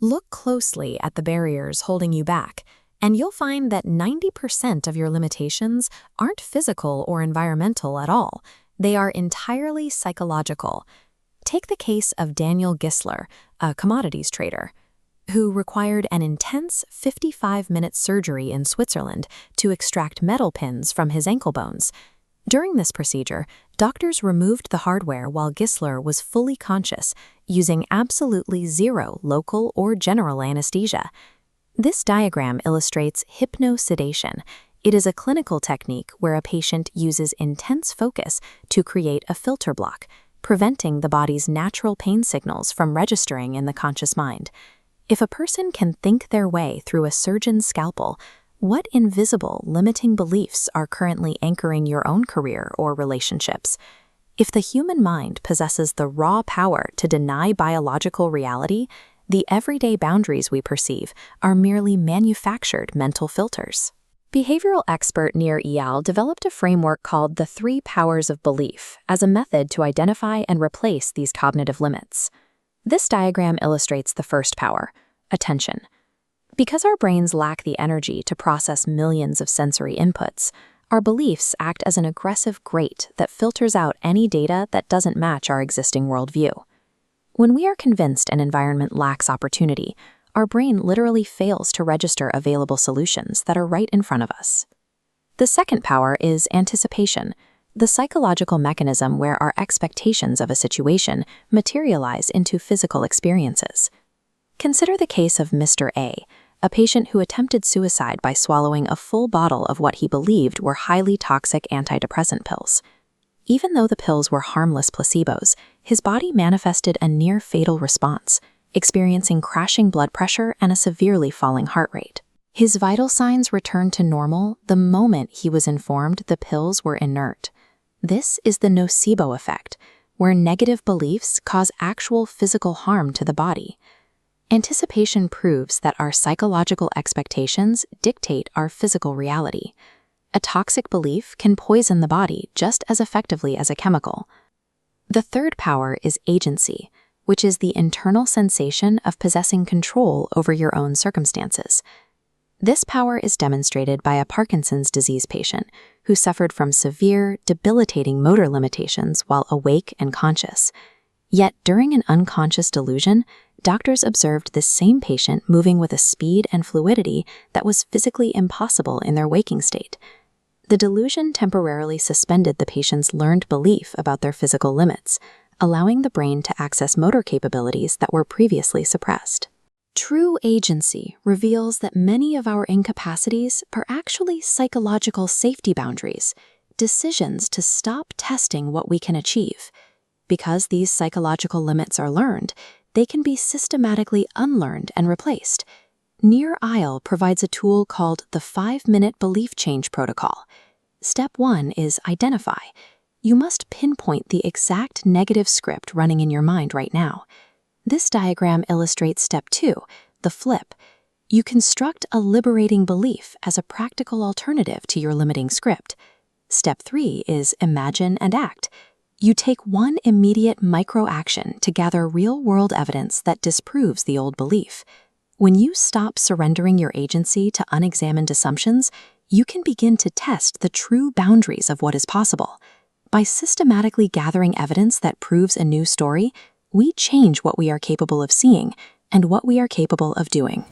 Look closely at the barriers holding you back, and you'll find that 90% of your limitations aren't physical or environmental at all. They are entirely psychological. Take the case of Daniel Gisler, a commodities trader, who required an intense 55-minute surgery in Switzerland to extract metal pins from his ankle bones. During this procedure, doctors removed the hardware while Gisler was fully conscious, using absolutely zero local or general anesthesia. This diagram illustrates hypnosedation. It is a clinical technique where a patient uses intense focus to create a filter block, preventing the body's natural pain signals from registering in the conscious mind. If a person can think their way through a surgeon's scalpel, what invisible, limiting beliefs are currently anchoring your own career or relationships? If the human mind possesses the raw power to deny biological reality, the everyday boundaries we perceive are merely manufactured mental filters. Behavioral expert Nir Eyal developed a framework called the 3 powers of belief as a method to identify and replace these cognitive limits. This diagram illustrates the first power, attention. Because our brains lack the energy to process millions of sensory inputs, our beliefs act as an aggressive grate that filters out any data that doesn't match our existing worldview. When we are convinced an environment lacks opportunity, our brain literally fails to register available solutions that are right in front of us. The second power is anticipation, the psychological mechanism where our expectations of a situation materialize into physical experiences. Consider the case of Mr. A patient who attempted suicide by swallowing a full bottle of what he believed were highly toxic antidepressant pills. Even though the pills were harmless placebos, his body manifested a near-fatal response, experiencing crashing blood pressure and a severely falling heart rate. His vital signs returned to normal the moment he was informed the pills were inert. This is the nocebo effect, where negative beliefs cause actual physical harm to the body. Anticipation proves that our psychological expectations dictate our physical reality. A toxic belief can poison the body just as effectively as a chemical. The third power is agency, which is the internal sensation of possessing control over your own circumstances. This power is demonstrated by a Parkinson's disease patient who suffered from severe, debilitating motor limitations while awake and conscious. Yet during an unconscious delusion, doctors observed this same patient moving with a speed and fluidity that was physically impossible in their waking state. The delusion temporarily suspended the patient's learned belief about their physical limits, allowing the brain to access motor capabilities that were previously suppressed. True agency reveals that many of our incapacities are actually psychological safety boundaries, decisions to stop testing what we can achieve. Because these psychological limits are learned, they can be systematically unlearned and replaced. Nir Eyal provides a tool called the 5-minute belief change protocol. Step 1 is identify. You must pinpoint the exact negative script running in your mind right now. This diagram illustrates step 2, the flip. You construct a liberating belief as a practical alternative to your limiting script. Step 3 is imagine and act. You take one immediate micro-action to gather real-world evidence that disproves the old belief. When you stop surrendering your agency to unexamined assumptions, you can begin to test the true boundaries of what is possible. By systematically gathering evidence that proves a new story, we change what we are capable of seeing and what we are capable of doing.